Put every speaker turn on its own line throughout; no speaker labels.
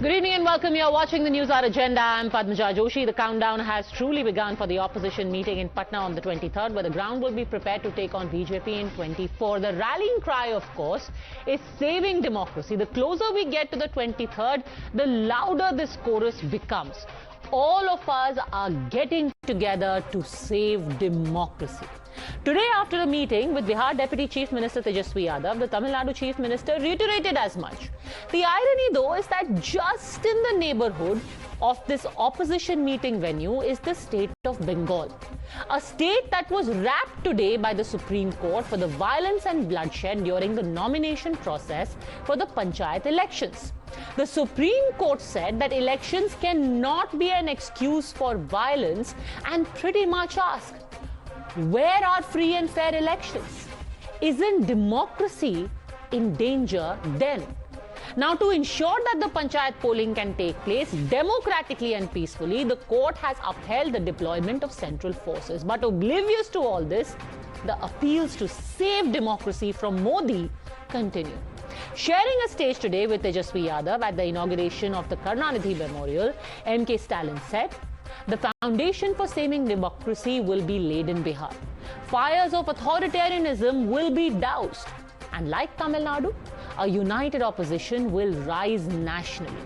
Good evening and welcome. You are watching the Newshour Agenda. I'm Padmaja Joshi. The countdown has truly begun for the opposition meeting in Patna on the 23rd, where the ground will be prepared to take on BJP in 24. The rallying cry, of course, is saving democracy. The closer we get to the 23rd, the louder this chorus becomes. All of us are getting together to save democracy. Today, after a meeting with Bihar Deputy Chief Minister Tejas Yadav, the Tamil Nadu Chief Minister reiterated as much. The irony, though, is that just in the neighborhood of this opposition meeting venue is the state of Bengal, a state that was wrapped today by the Supreme Court for the violence and bloodshed during the nomination process for the panchayat elections. The Supreme Court said that elections cannot be an excuse for violence and pretty much asked, where are free and fair elections? Isn't democracy in danger then? Now, to ensure that the panchayat polling can take place democratically and peacefully, the court has upheld the deployment of central forces. But oblivious to all this, the appeals to save democracy from Modi continue. Sharing a stage today with Tejas Yadav at the inauguration of the Karunanidhi Memorial, M.K. Stalin said, the foundation for saving democracy will be laid in Bihar. Fires of authoritarianism will be doused. And like Tamil Nadu, a united opposition will rise nationally.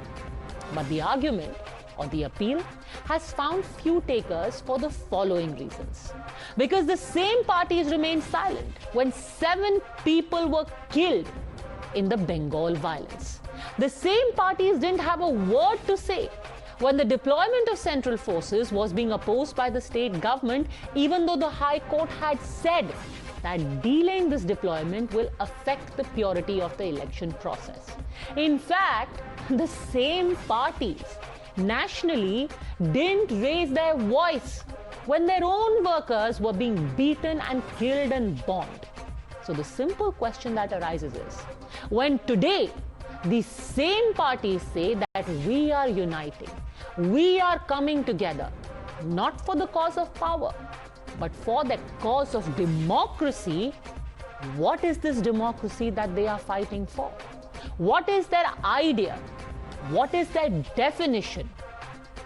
But the argument or the appeal has found few takers for the following reasons. Because the same parties remained silent when 7 people were killed in the Bengal violence. The same parties didn't have a word to say when the deployment of central forces was being opposed by the state government, even though the High Court had said that delaying this deployment will affect the purity of the election process. In fact, the same parties nationally didn't raise their voice when their own workers were being beaten and killed and bombed. So the simple question that arises is, when today these same parties say that we are uniting, we are coming together, not for the cause of power, but for the cause of democracy, what is this democracy that they are fighting for? What is their idea? What is their definition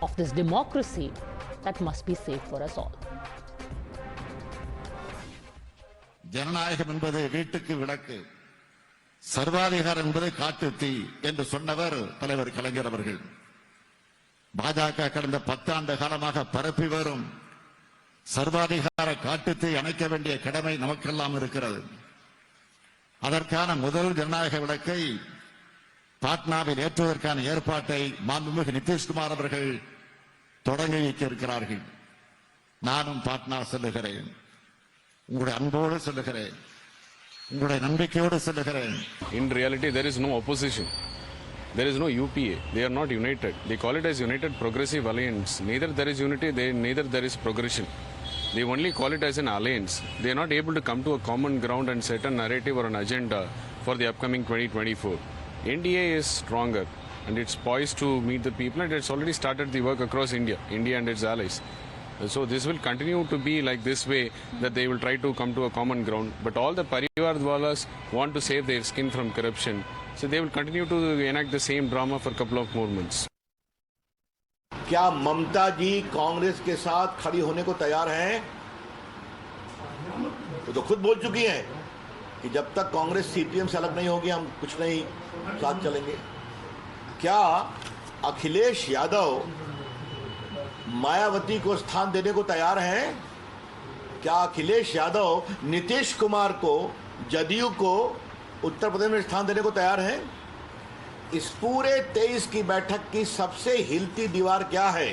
of this democracy that must be safe for us all?
ஜனநாயகம் என்பது வீட்டுக்கு விளக்கு, சர்வாதிகாரம் என்பது காட்டு தீ என்று சொன்னவர் தலைவர் கலைஞர் அவர்கள். பாஜக கடந்த 10 ஆண்டு காலமாக பரப்பி வரும் சர்வாதிகார காட்டுத்தீ அணைக்க வேண்டிய கடமை நமக்கெல்லாம் இருக்கிறது. அதற்கான முதல் ஜனநாயக விளக்கை பாட்னாவில் ஏற்றுவதற்கான ஏற்பாட்டை மாண்புமிகு நிதிஷ்குமார் அவர்கள் தொடங்கி வைக்க இருக்கிறார்கள். நானும் பாட்னா செல்லுகிறேன். உங்களுடைய அன்போடு சொல்லுகிறேன், உங்களுடைய நம்பிக்கையோடு சொல்லுகிறேன்.
In reality, there is no opposition. There is no UPA. They are not united. They call it as United Progressive Alliance. Neither there is unity, neither there is progression. They only call it as an alliance. They are not able to come to a common ground and set a narrative or an agenda for the upcoming 2024. NDA is stronger and it's poised to meet the people, and it's already started the work across India and its allies. So this will continue to be like this way, that they will try to come to a common ground. But all the Parivar Dwalas want to save their skin from corruption. So they will continue to enact the same drama for a couple of more months.
क्या ममता जी कांग्रेस के साथ खड़ी होने को तैयार हैं? वो तो खुद बोल चुकी हैं कि जब तक कांग्रेस सीपीएम से अलग नहीं होगी हम कुछ नहीं साथ चलेंगे. क्या अखिलेश यादव मायावती को स्थान देने को तैयार हैं? क्या अखिलेश यादव नीतीश कुमार को, जदयू को उत्तर प्रदेश में स्थान देने को तैयार हैं? इस पूरे 23 की बैठक की सबसे हिलती दीवार क्या है?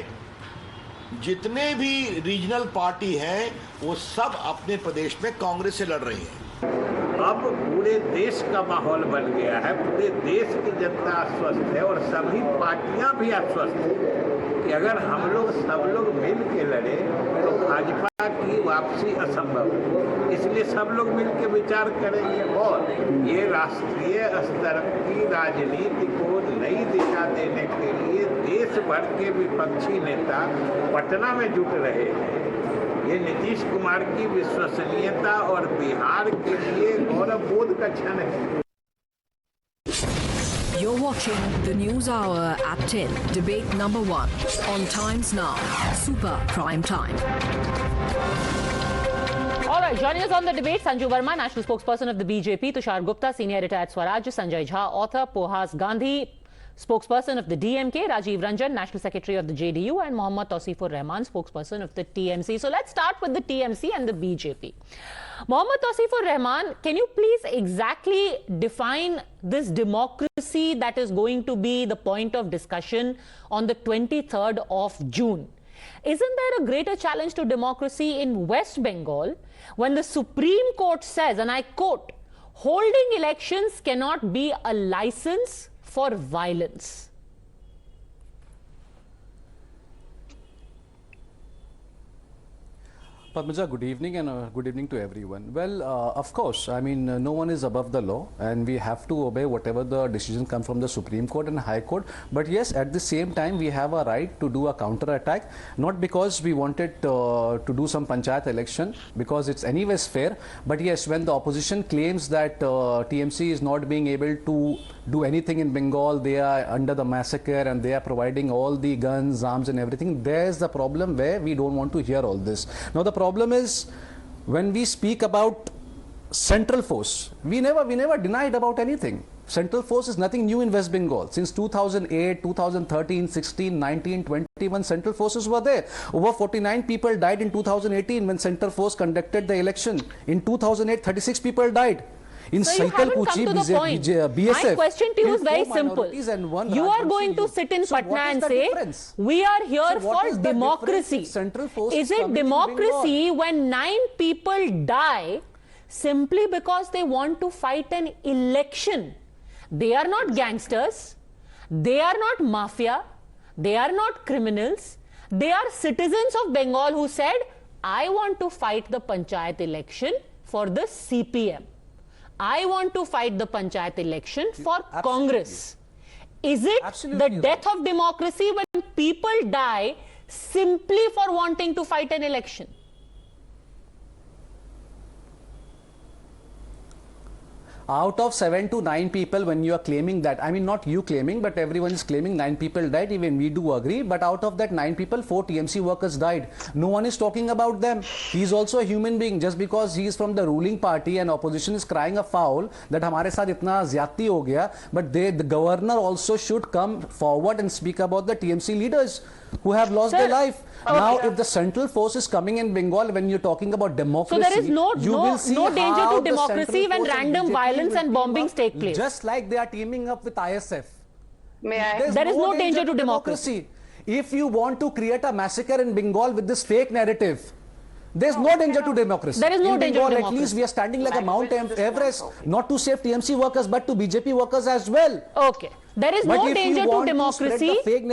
जितने भी रीजनल पार्टी हैं वो सब अपने प्रदेश में कांग्रेस से लड़ रही हैं.
अब पूरे देश का माहौल बन गया है, पूरे देश की जनता आश्वस्त है और सभी पार्टियां भी आश्वस्त हैं कि अगर हम लोग सब लोग मिल के लड़े तो भाजपा की वापसी असंभव है. इसलिए सब लोग मिल के विचार करेंगे और ये राष्ट्रीय स्तर की राजनीति को नई दिशा देने के लिए देश भर के विपक्षी नेता पटना में जुट रहे हैं. ये नीतीश कुमार की विश्वसनीयता और बिहार के लिए गौरव बोध का क्षण है.
You're
You're watching the News Hour at 10, debate number 1 on Times Now, Super Prime Time.
All right, joining us on the debate, Sanju Verma, national spokesperson of the BJP, Tushar Gupta, senior editor at Swaraj, Sanjay Jha, author, Pohas Gandhi, spokesperson of the DMK, Rajiv Ranjan, national secretary of the JDU, and Mohammad Tauseef Rahman, spokesperson of the TMC. So let's start with the TMC and the BJP. Mohammad Tauseef Rahman, can you please exactly define this democracy that is going to be the point of discussion on the 23rd of June? Isn't there a greater challenge to democracy in West Bengal when the Supreme Court says, and I quote, holding elections cannot be a license for violence?
Padmaja, good evening and good evening to everyone. Well, of course, I mean, no one is above the law and we have to obey whatever the decision comes from the Supreme Court and High Court. But yes, at the same time, we have a right to do a counter-attack, not because we wanted to do some panchayat election, because it's anyways fair. But yes, when the opposition claims that TMC is not being able to do anything in Bengal, they are under the massacre and they are providing all the guns, arms and everything, there's the problem where we don't want to hear all this. Now, the problem is when we speak about central force, we never denied about anything. Central force is nothing new in West Bengal. Since 2008, 2013, 16, 19, 21, central forces were there. Over 49 people died in 2018 when central force conducted the election. In 2008, 36 people died. In
So you haven't come to the point.
BSF,
My question to you is very simple. You are going to sit in
So
Patna and
what
say,
is the difference?
we are here
So what
for
is the difference
democracy.
if central force
Is
is
it
coming to
democracy when 9 people die simply because they want to fight an election? They are not gangsters. They are not mafia. They are not criminals. They are citizens of Bengal who said, I want to fight the panchayat election for the CPM. I want to fight the panchayat election for Congress. Is it the death of democracy when people die simply for wanting to fight an election?
Out of 7 to 9 people, when you are claiming that, I mean not you claiming, but everyone is claiming 9 people died, even we do agree, but out of that 9 people, 4 TMC workers died. No one is talking about them. He is also a human being. Just because he is from the ruling party and opposition is crying a foul that hamare saath itna zyadti ho gaya, but the governor also should come forward and speak about the TMC leaders who have lost their life. Now, if the central force is coming in Bengal, when you're talking about democracy,
So there is no danger to
the
democracy
central
when
force and
random
BJP
violence
will
and
team
bombings
up,
take place.
Just like they are teaming up with ISF.
May I?
There is no danger to democracy.
If you want to create a massacre in Bengal with this fake narrative, there's no danger to democracy.
There is no
in
danger to
Bengal,
democracy.
At least we are standing like a Mount Everest, not to save TMC workers, but to BJP workers as well.
Okay. There is
But
no
if
danger
you
to
want
democracy.
To spread the fake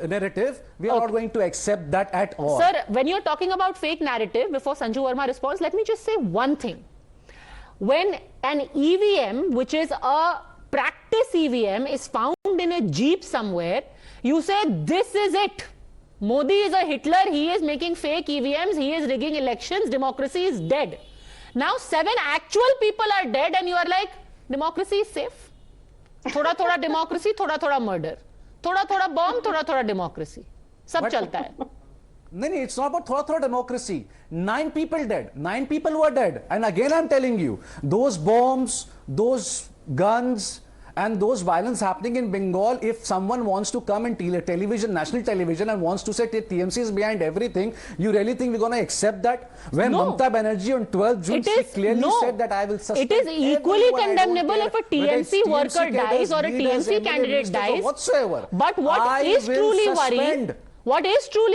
narrative, we are not going to accept that at all.
Sir, when you're talking about fake narrative, before Sanju Verma responds, let me just say one thing. When an EVM, which is a practice EVM, is found in a jeep somewhere, you say, this is it. Modi is a Hitler, he is making fake EVMs, he is rigging elections, democracy is dead. Now 7 actual people are dead and you are like, democracy is safe. Thoda democracy, thoda murder. Thoda bomb, thoda democracy. Sab chalta hai.
No, it's not about thoda democracy. 9 people dead. 9 people were dead. And again, I'm telling you, those bombs, those guns, and those violence happening in Bengal, if someone wants to come in television, national television, and wants to say TMC is behind everything, you really think we're going to accept that? When Mamata Banerjee on 12th June clearly said that I will suspend.
It is equally condemnable if a TMC worker dies or a TMC candidate dies.
Whatsoever.
But what is truly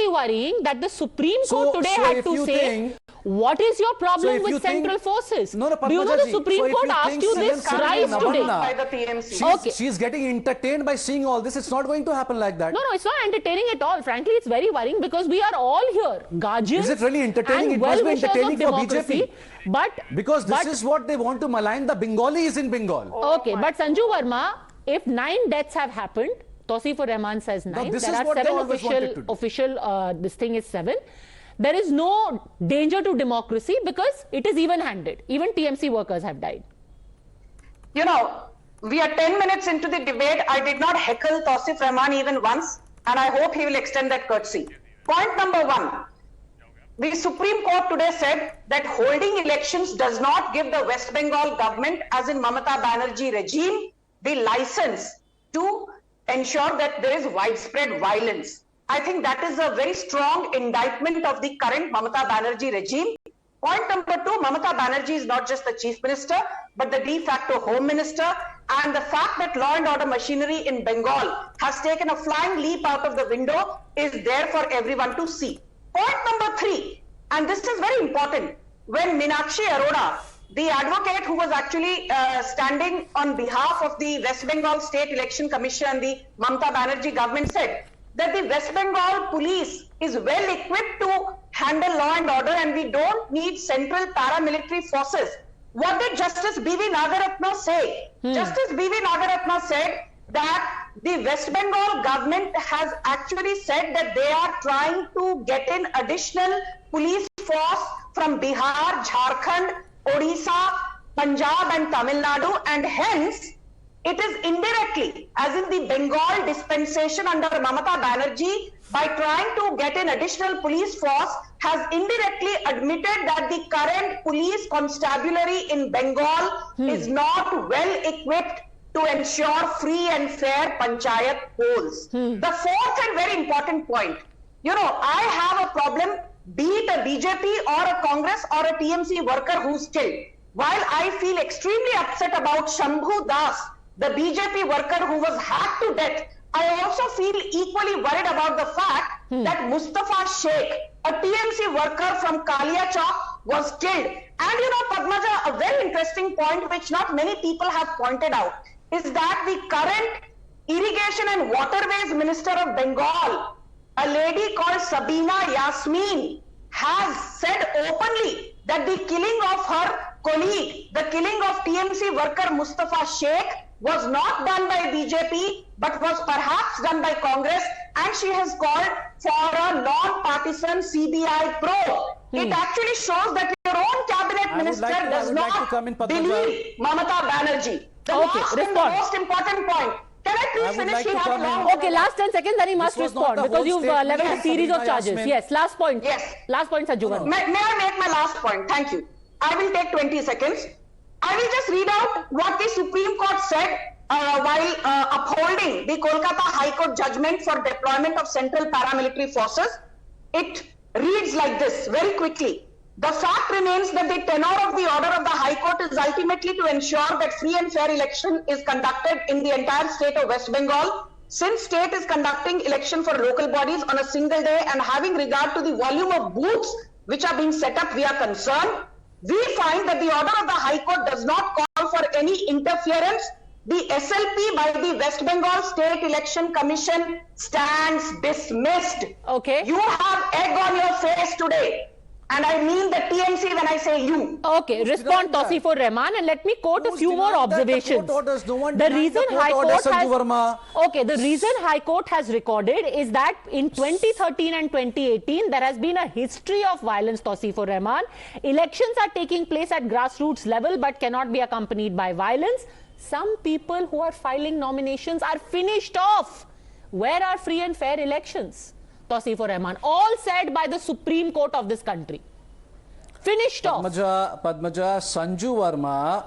worrying, that the Supreme Court today had to say, what is your problem with central forces?
No,
do you know the Supreme Court asked you this thrice today?
By the TMC.
She's getting entertained by seeing all this. It's not going to happen like that.
No, it's not entertaining at all. Frankly, it's very worrying because we are all here, guardians.
Is it really entertaining?
And
It must be
well-wishers
entertaining
of
for
democracy.
BJP. Because this is what they want to malign the Bengalis in Bengal.
Okay, but Sanju Verma, if 9 deaths have happened, Tauseef Rahman says 9.
This
there
is
are
what they
7
always wanted to do.
official, this thing is 7. There is no danger to democracy because it is even-handed. Even TMC workers have died.
You know, we are 10 minutes into the debate. I did not heckle Tauseef Rahman even once, and I hope he will extend that courtesy. Point number one. The Supreme Court today said that holding elections does not give the West Bengal government, as in Mamata Banerjee regime, the license to ensure that there is widespread violence. I think that is a very strong indictment of the current Mamata Banerjee regime. Point number two, Mamata Banerjee is not just the chief minister, but the de facto home minister. And the fact that law and order machinery in Bengal has taken a flying leap out of the window is there for everyone to see. Point number three, and this is very important, when Meenakshi Arora, the advocate who was actually standing on behalf of the West Bengal State Election Commission and the Mamata Banerjee government, said that the West Bengal police is well equipped to handle law and order and we don't need central paramilitary forces. What did Justice B.V. Nagarathna say? Justice B.V. Nagarathna said that the West Bengal government has actually said that they are trying to get in additional police force from Bihar, Jharkhand, Odisha, Punjab and Tamil Nadu, and hence it is indirectly, as in the Bengal dispensation under Mamata Banerjee, by trying to get an additional police force, has indirectly admitted that the current police constabulary in Bengal is not well equipped to ensure free and fair panchayat polls. The fourth and very important point, you know, I have a problem, be it a BJP or a Congress or a TMC worker who's killed. While I feel extremely upset about Shambhu Das, the BJP worker who was hacked to death, I also feel equally worried about the fact that Mustafa Sheikh, a TMC worker from Kalia Chowk, was killed. And you know, Padmaja, a very interesting point which not many people have pointed out is that the current Irrigation and Waterways Minister of Bengal, a lady called Sabina Yasmin, has said openly that the killing of her colleague, the killing of TMC worker Mustafa Sheikh, was not done by BJP, but was perhaps done by Congress, and she has called for a non-partisan CBI probe. It actually shows that your own cabinet minister does not believe Mamata Banerjee. The last and the most important point. Can I please finish?
Okay, last 10 seconds, then he must respond because you've leveled a series of charges. Yes, last point.
Yes.
Last point, Sajjugan.
May I make my last point? Thank you. I will take 20 seconds. I will just read out what the Supreme Court said while upholding the Calcutta High Court judgment for deployment of central paramilitary forces. It reads like this, very quickly. The fact remains that the tenor of the order of the High Court is ultimately to ensure that free and fair election is conducted in the entire state of West Bengal. Since state is conducting election for local bodies on a single day and having regard to the volume of booths which are being set up, we are concerned. We find that the order of the High Court does not call for any interference. The SLP by the West Bengal State Election Commission stands dismissed.
Okay.
You have egg on your face today. And I mean the TMC when I say you.
Okay, respond Tauseef Rahman and let me quote a few more observations. The reason High Court has recorded is that in 2013 and 2018 there has been a history of violence, Tauseef Rahman. Elections are taking place at grassroots level but cannot be accompanied by violence. Some people who are filing nominations are finished off. Where are free and fair elections? Tauseef Rahman, all said by the Supreme Court of this country. Finished off.
Padmaja, Sanju Verma,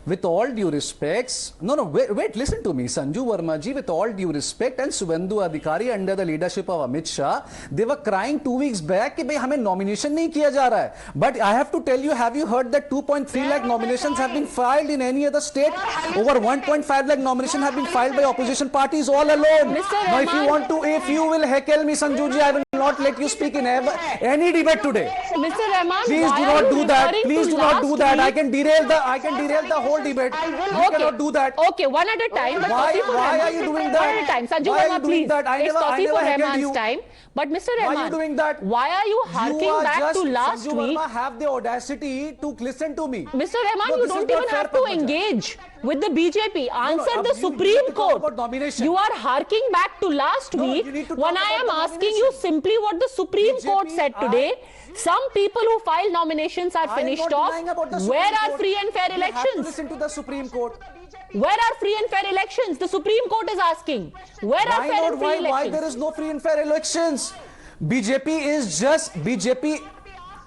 with all due respects, wait, listen to me. Sanju Verma ji, with all due respect, and Suvendu Adhikari under the leadership of Amit Shah, they were crying 2 weeks back that hame nomination nahi kiya ja raha hai. But I have to tell you, have you heard that 2.3 lakh nominations have been filed in any other state? Over 1.5 lakh nominations have been filed by opposition parties all alone. Now, if you will heckle me, Sanju ji, I will not let you speak in any debate today.
Mr. Rahman,
please do not do that. Please do not do that. I can derail the whole debate. You cannot do that.
Okay, one at a time.
Why are you doing that?
One at a time. Sanju Verma, please. It's Tauseef Rahman's time. But Mr. Rahman,
why are you doing that?
Why are you harking back to last
Sanju
week?
Verma have the audacity to listen to me.
Mr. Rahman, you don't even have to engage. with the BJP. Answer the
you
Supreme
need to talk
Court.
about nomination.
You are harking back to last week
you need to
when
talk
I am
about the
asking you
nomination.
simply what the Supreme Court said today. Some people who file nominations are finished off. Where are free and fair
You have to
elections?
listen to the Supreme Court.
Where are free and fair elections? The Supreme Court is asking. Where are fair and free
Why
elections?
there is no free and fair elections? BJP is just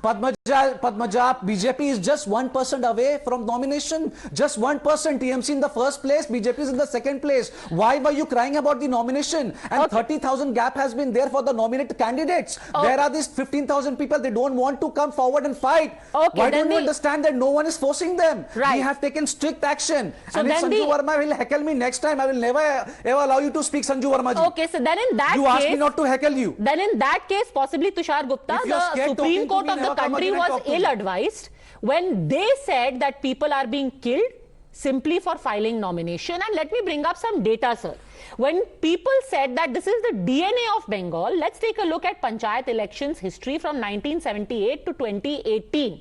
Padmaja, BJP is just 1% away from nomination. Just 1%. TMC in the first place, BJP is in the second place. Why were you crying about the nomination? And 30,000 gap has been there for the nominated candidates. There are these 15,000 people, they don't want to come forward and fight. Why don't you understand that no one is forcing them?
Right.
We have taken strict action.
So
and if
then
Sanju Verma will heckle me next time, I will never ever allow you to speak, Sanju Verma ji.
Okay, so then in that
You
case,
asked me not to heckle you.
then in that case, possibly Tushar Gupta,
If you're
the
scared
Supreme
talking to
Court
me,
of the
never come
country
again and
was
talk to me.
ill-advised when they said that people are being killed simply for filing nomination. And let me bring up some data, sir. When people said that this is the DNA of Bengal, let's take a look at panchayat elections history from 1978 to 2018.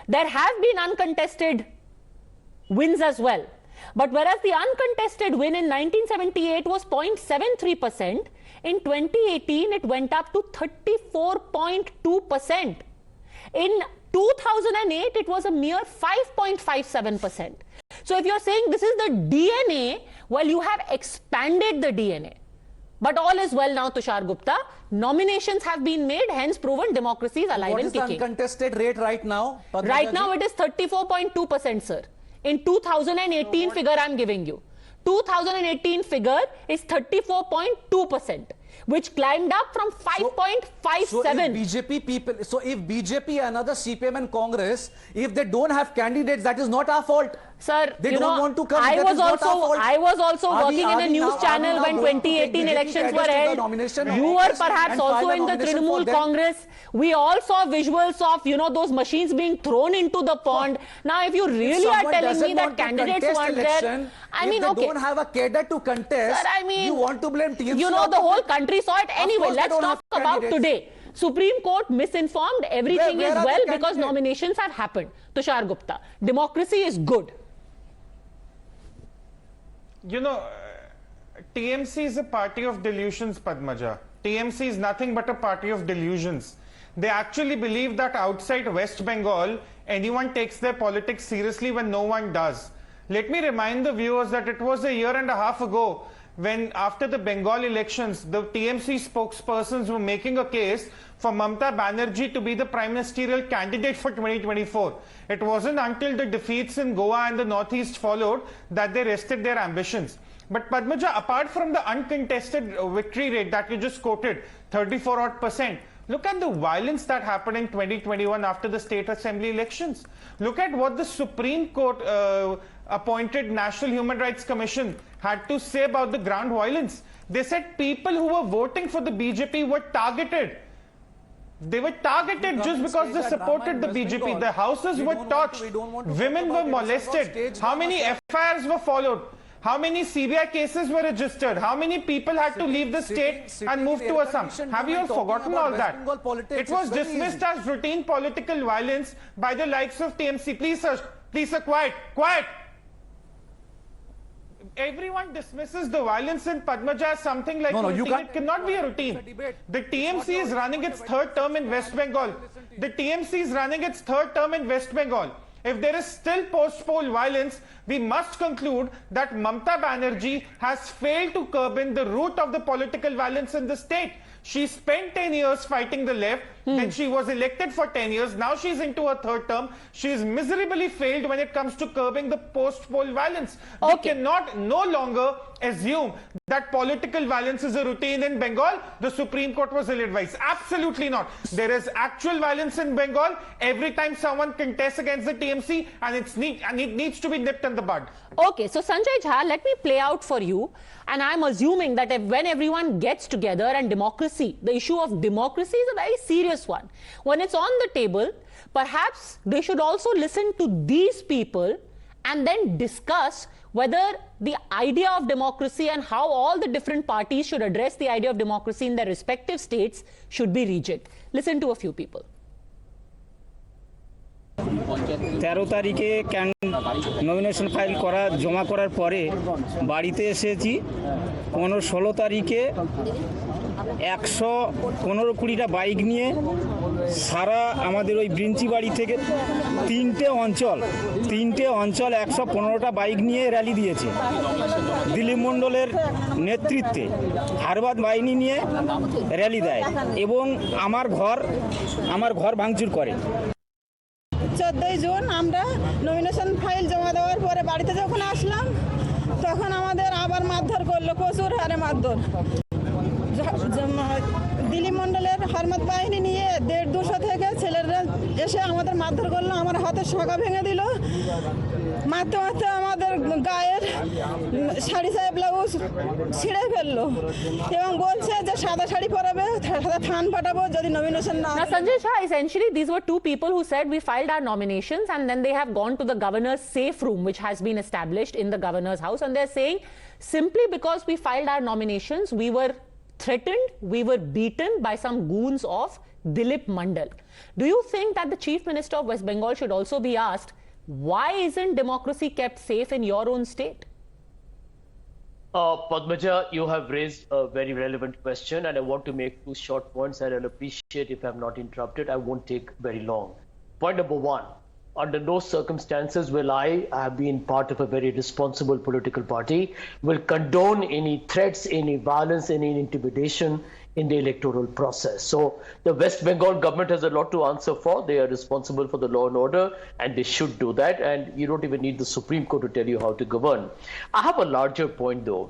There have been uncontested wins as well. But whereas the uncontested win in 1978 was 0.73%, in 2018 it went up to 34.2%. In 2008 it was a mere 5.57%. So if you're saying this is the DNA, well, you have expanded the DNA. But all is well now, Tushar Gupta. Nominations have been made, hence proven democracy is alive and kicking.
What is the uncontested rate right now?
Right now it is 34.2%, sir. In 2018 figure I'm giving you. 2018 figure is 34.2%, which climbed up from 5.57.
So if BJP, another CPM and Congress, if they don't have candidates, that is not our fault.
Sir,
they don't want to come.
I was also
Are
working in a news channel when 2018 elections were held. You were perhaps also in the Trinamool Congress. We all saw visuals of, those machines being thrown into the pond. Now, if you really are telling me that candidates weren't there, I mean,
okay. If they don't have a cadre to contest,
sir, I mean,
you want to blame TMC?
The whole country saw it anyway. Let's talk about today. Supreme Court misinformed. Everything is well because nominations have happened. Tushar Gupta, democracy is good.
TMC is a party of delusions, Padmaja. TMC is nothing but a party of delusions. They actually believe that outside West Bengal, anyone takes their politics seriously when no one does. Let me remind the viewers that it was a year and a half ago when, after the Bengal elections, the TMC spokespersons were making a case for Mamata Banerjee to be the prime ministerial candidate for 2024. It wasn't until the defeats in Goa and the Northeast followed that they rested their ambitions. But Padmaja, apart from the uncontested victory rate that you just quoted, 34%, look at the violence that happened in 2021 after the state assembly elections. Look at what the Supreme Court appointed National Human Rights Commission had to say about the ground violence. They said people who were voting for the BJP were targeted. They were targeted just because they supported the BJP. Their houses were touched. Women were molested. How many FIRs were followed? How many CBI cases were registered? How many people had to leave the state and move to Assam? Have you all forgotten all that? It was dismissed as routine political violence by the likes of TMC. Please, sir, quiet. Everyone dismisses the violence in Padmaja as something like routine. It cannot be a routine. The TMC is running its third term in West Bengal. If there is still post-poll violence, we must conclude that Mamata Banerjee has failed to curb in the root of the political violence in the state. She spent 10 years fighting the left, then she was elected for 10 years, now she's into her third term. She's miserably failed when it comes to curbing the post-poll violence. We cannot no longer assume that political violence is a routine in Bengal. The Supreme Court was ill-advised. Absolutely not. There is actual violence in Bengal every time someone contests against the TMC, and it needs to be nipped in the bud.
Okay, so Sanjay Jha, let me play out for you. And I'm assuming that when everyone gets together and democracy, the issue of democracy is a very serious one. When it's on the table, perhaps they should also listen to these people and then discuss whether the idea of democracy and how all the different parties should address the idea of democracy in their respective states should be rejigged. Listen to a few people.
13 তারিখে nomination file জমা করার পরে বাড়িতে এসেছি 15-16 তারিখে 115-20টা bike নিয়ে সারা আমাদের ওই ব্রিঞ্চি বাড়ি থেকে তিনটে অঞ্চল 115টা বাইক নিয়ে র্যালি দিয়েছে। দিলীপ মণ্ডলের নেতৃত্বে হারবাদ বাহিনী নিয়ে র্যালি দেয় এবং আমার ঘর ভাঙচুর করে।
14 জুন আমরা নমিনেশন ফাইল জমা দেওয়ার পরে বাড়িতে যখন আসলাম তখন আমাদের আবার মারধর করলো, প্রচুর হারে মারধর। দিলীপ মণ্ডলের হারমাত বাহিনী নিয়ে 150-200 থেকে ছেলেরা এসে আমাদের মারধর করলো, আমার হাতের শাখা ভেঙে দিল, মারতে মারতে আমাদের গায়ের শাড়ি ব্লাউজ ছিঁড়ে ফেললো এবং বলছে যে সাদা শাড়ি পরাবে, সাদা থান পাঠাবো যদি নমিনেশন না।
Now, Sanjay Jha, essentially these were two people who said we filed our nominations and then they have gone to the governor's safe room which has been established in the governor's house, and they're saying simply because we filed our nominations we were threatened, we were beaten by some goons of Dilip Mandal. Do you think that the Chief Minister of West Bengal should also be asked, why isn't democracy kept safe in your own state?
Padmaja, you have raised a very relevant question and I want to make two short points and I'll appreciate if I'm not interrupted. I won't take very long. Point number one, under no circumstances will I have been part of a very responsible political party, will condone any threats, any violence, any intimidation in the electoral process. So the West Bengal government has a lot to answer for. They are responsible for the law and order and they should do that, and you don't even need the Supreme Court to tell you how to govern. I have a larger point though.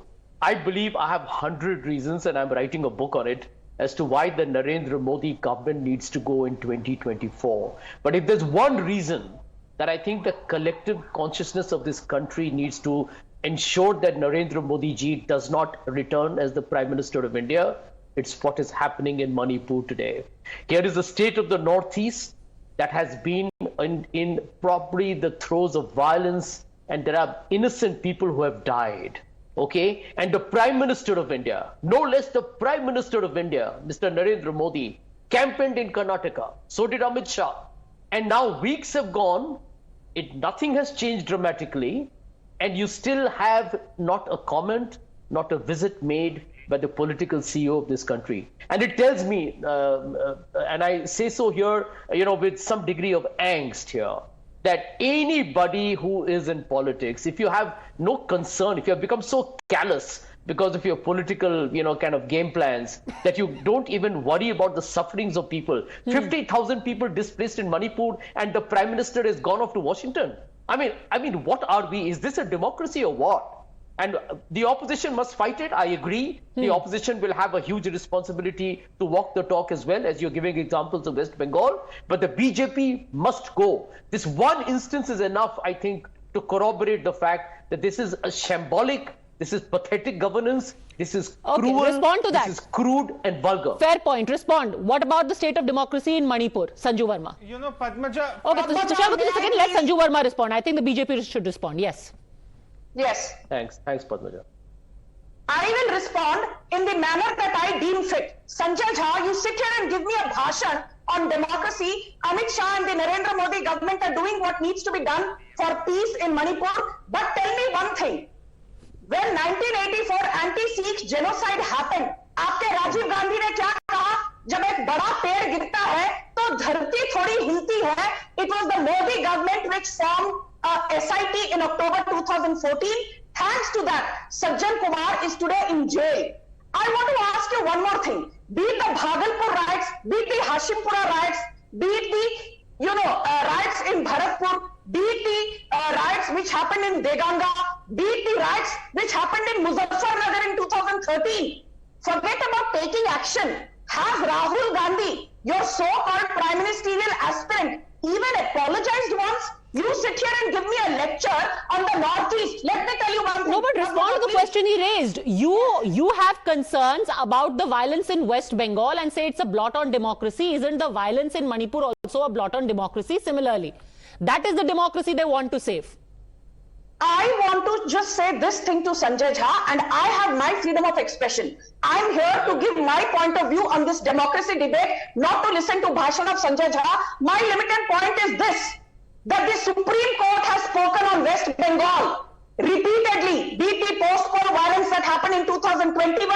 I believe I have 100 reasons and I'm writing a book on it as to why the Narendra Modi government needs to go in 2024. But if there's one reason that I think the collective consciousness of this country needs to ensure that Narendra Modi ji does not return as the Prime Minister of India, it's what is happening in Manipur today. Here is the state of the Northeast that has been in probably the throes of violence, and there are innocent people who have died. Okay, and the Prime Minister of India, no less the Prime Minister of India, Mr. Narendra Modi, campaigned in Karnataka. So did Amit Shah. And now weeks have gone, nothing has changed dramatically, and you still have not a comment, not a visit made by the political CEO of this country. And it tells me, and I say so here, with some degree of angst here, that anybody who is in politics, if you have no concern, if you have become so callous because of your political, kind of game plans, that you don't even worry about the sufferings of people. 50,000 people displaced in Manipur and the Prime Minister has gone off to Washington. I mean, what are we? Is this a democracy or what? And the opposition must fight it. I agree. The opposition will have a huge responsibility to walk the talk as well, as you're giving examples of West Bengal. But the BJP must go. This one instance is enough, I think, to corroborate the fact that this is a shambolic, this is pathetic governance, this is cruel,
respond to that.
This is crude and vulgar.
Fair point. Respond. What about the state of democracy in Manipur? Sanju Verma.
Padmaja...
Okay, Tushar, let Sanju Verma respond. I think the BJP should respond. Yes.
Yes.
Thanks, Padmaja.
I will respond in the manner that I deem fit. Sanjay Jha, you sit here and give me a bhashan on democracy. Amit Shah and the Narendra Modi government are doing what needs to be done for peace in Manipur. But tell me one thing. When 1984 anti-Sikh genocide happened, आपके राजीव गांधी ने क्या कहा? जब एक बड़ा पेड़ गिरता है, तो धरती थोड़ी हिलती है. It was the Modi government which formed SIT in October 2014. Thanks to that, Sajjan Kumar is today in jail. I want to ask you one more thing. Be it the Bhagalpur riots, be it the Hashimpura riots, be it the riots in Bharatpur, be it the riots which happened in Deganga, be it the riots which happened in Muzaffarnagar in 2013. Forget about taking action. Has Rahul Gandhi, your so-called prime ministerial aspirant, even apologized once? You sit here and give me a lecture on the Northeast. Let me tell you one thing.
No, but respond to the question he raised. You have concerns about the violence in West Bengal and say it's a blot on democracy. Isn't the violence in Manipur also a blot on democracy? Similarly, that is the democracy they want to save.
I want to just say this thing to Sanjay Jha, and I have my freedom of expression. I'm here to give my point of view on this democracy debate, not to listen to bhashan of Sanjay Jha. My limited point is this. that the Supreme Court has spoken on West Bengal repeatedly, be it the post-poll violence that happened in 2021,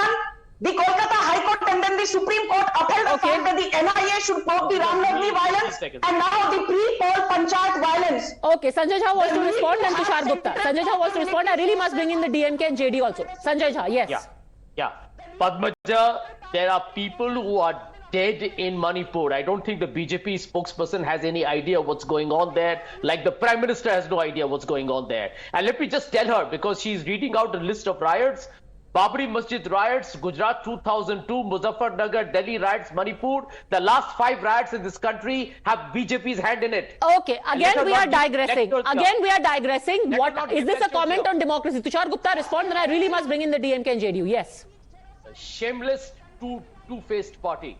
the Calcutta High Court and then the Supreme Court upheld the fact that the NIA should probe the Ram Navami violence and now the pre-poll panchayat violence.
Okay, Sanjay Jha wants to respond and Tushar Gupta. Sanjay Jha wants to respond. I really must bring in the DMK and JD also. Sanjay Jha, yes.
Yeah. Padmaja, there are people who are dead in Manipur. I don't think the BJP spokesperson has any idea what's going on there, like the Prime Minister has no idea what's going on there. And let me just tell her, because she's reading out a list of riots: Babri Masjid riots, Gujarat 2002, Muzaffarnagar, Delhi riots, Manipur. The last 5 riots in this country have BJP's hand in it.
Okay, again we are digressing. What is this a comment on democracy? Tushar Gupta, respond, then I really must bring in the DMK and JDU. Yes.
A shameless two-faced party.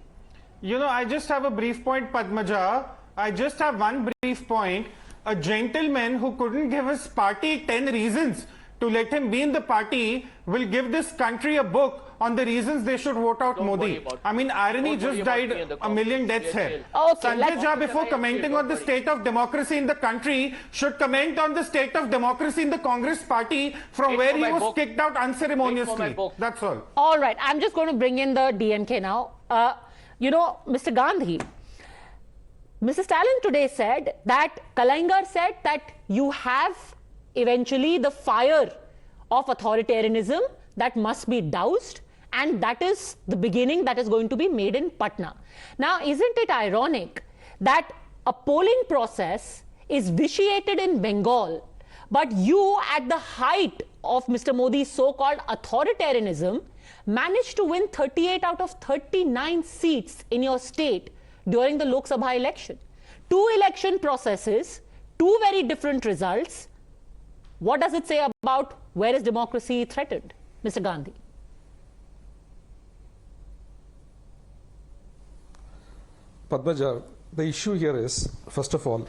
You know, I just have a brief point, Padmaja. I just have one brief point. A gentleman who couldn't give his party 10 reasons to let him be in the party will give this country a book on the reasons they should vote out Modi. I mean, irony just died a million deaths here.
Okay,
Sanjay Jha, before commenting on the state of democracy in the country, should comment on the state of democracy in the Congress party from where he was kicked out unceremoniously. That's all.
All right, I'm just going to bring in the DMK now. You know, Mr. Gandhi, Mr. Stalin today said that Kalaignar said that you have eventually the fire of authoritarianism that must be doused, and that is the beginning that is going to be made in Patna. Now, isn't it ironic that a polling process is vitiated in Bengal, but you, at the height of Mr. Modi's so-called authoritarianism, managed to win 38 out of 39 seats in your state during the Lok Sabha election? 2 election processes, 2 very different results. What does it say about where is democracy threatened, Mr. Gandhi?
Padmaja, the issue here is, first of all,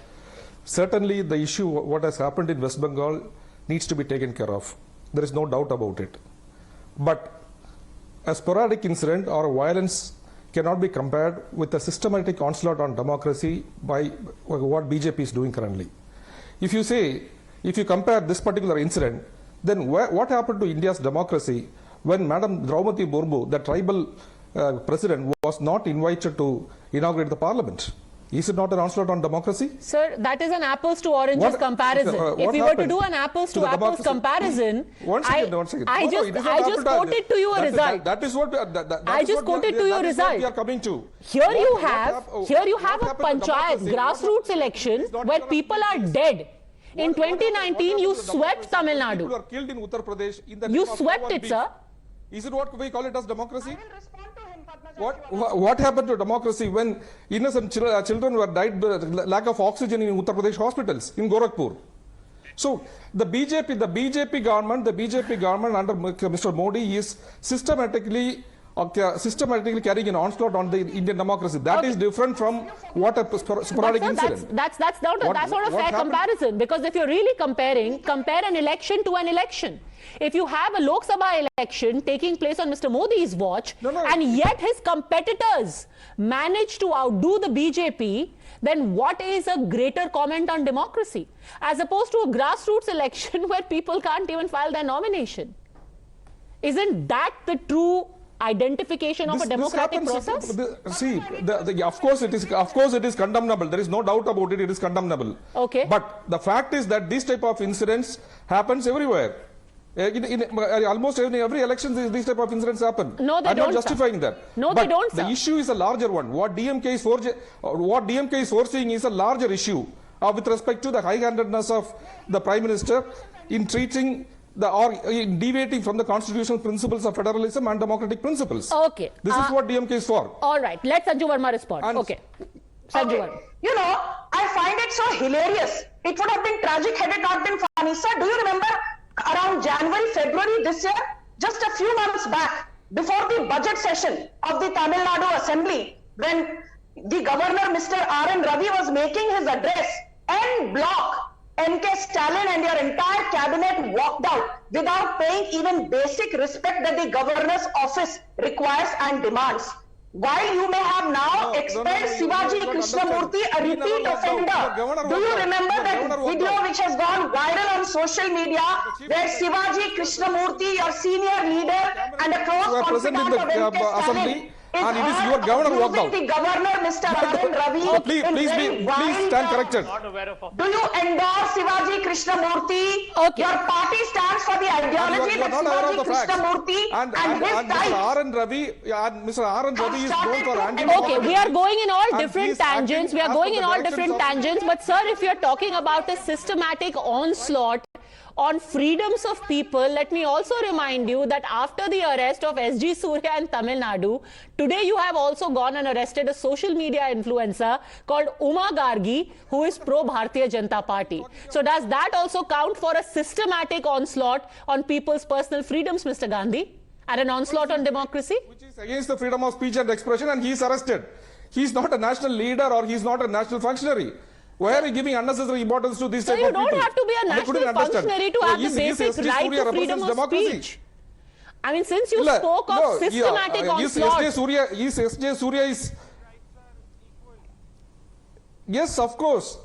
certainly the issue, what has happened in West Bengal, needs to be taken care of. There is no doubt about it. But a sporadic incident or violence cannot be compared with a systematic onslaught on democracy by what BJP is doing currently. If you compare this particular incident, then what happened to India's democracy when Madam Draupadi Murmu, the tribal president, was not invited to inaugurate the parliament? Is it not an onslaught on democracy?
Sir, that is an apples to oranges comparison. If we were to do an apples to apples comparison, I just quoted to you a result.
That is what
I just quoted to you a result.
We are coming to.
Here you have a panchayat grassroots election where people are dead. In 2019, you swept Tamil Nadu.
People are killed in Uttar Pradesh.
You swept it, sir.
Is it what we call it as democracy? What happened to democracy when innocent children were died lack of oxygen in Uttar Pradesh hospitals in Gorakhpur? So the BJP government under Mr. Modi is systematically carrying an onslaught on the Indian democracy. That is different from what a sporadic incident.
That's not a fair comparison, because if you're really compare an election to an election. If you have a Lok Sabha election taking place on Mr. Modi's watch, and yet his competitors manage to outdo the BJP, then what is a greater comment on democracy? As opposed to a grassroots election where people can't even file their nomination. Isn't that the true identification of a democratic process?
Of course it is condemnable. There is no doubt about it. It is condemnable.
Okay.
But the fact is that this type of incidents happens everywhere. In almost every election, these type of incidents happen.
No, they
I'm
don't.
not justifying that.
No, they don't.
The issue is a larger one. What DMK is foreseeing is a larger issue with respect to the high-handedness of the Prime Minister in treating in deviating from the constitutional principles of federalism and democratic principles.
Okay.
This is what DMK is for.
All right. Let Sanju Verma respond. Okay. Sanju Verma.
You know, I find it so hilarious. It would have been tragic had it not been funny. Sir, do you remember around January, February this year, just a few months back, before the budget session of the Tamil Nadu Assembly, when the governor, Mr. R.N. Ravi, was making his address, en bloc, N.K. Stalin and your entire cabinet walked out without paying even basic respect that the governor's office requires and demands. While you may have now expelled Shivaji Krishnamurthy, a repeat offender, do you remember that video which has gone viral on social media where Shivaji Krishnamurthy, your senior leader and a close confidant of M.K. Stalin,
and it is your governor who walked out.
The governor, Mr. Arun Ravi,
please stand corrected.
Do you endorse Shivaji Krishnamurthy?
Okay.
Your party stands for the ideology that Shivaji Krishnamurthy and
Mr. Arun Ravi is known for anti-democracy.
Okay, we are going in all different tangents. We are going in all different tangents. But sir, if you are talking about a systematic onslaught on freedoms of people, let me also remind you that after the arrest of S.G. Surya in Tamil Nadu, today you have also gone and arrested a social media influencer called Uma Gargi, who is pro-Bharatiya Janata Party. So does that also count for a systematic onslaught on people's personal freedoms, Mr. Gandhi? And an onslaught on democracy?
Which is against the freedom of speech and expression, and he is arrested. He is not a national leader or he is not a national functionary. Why are you giving unnecessary importance to this type of people?
So you don't have to be a national functionary to have the basic right to freedom of speech. I mean, since you spoke of systematic onslaught.
S.J. Surya is... Yes, of course.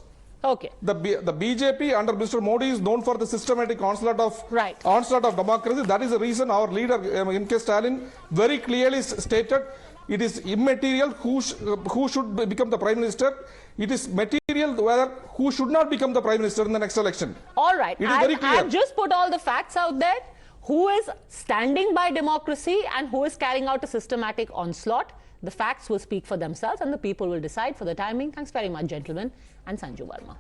Okay.
The BJP under Mr. Modi is known for the systematic onslaught of democracy. That is the reason our leader, M.K. Stalin, very clearly stated it is immaterial who should become the Prime Minister. It is material whether who should not become the Prime Minister in the next election.
All right.
It is very clear.
I've just put all the facts out there. Who is standing by democracy and who is carrying out a systematic onslaught? The facts will speak for themselves and the people will decide. For the timing, thanks very much, gentlemen, and Sanju Verma.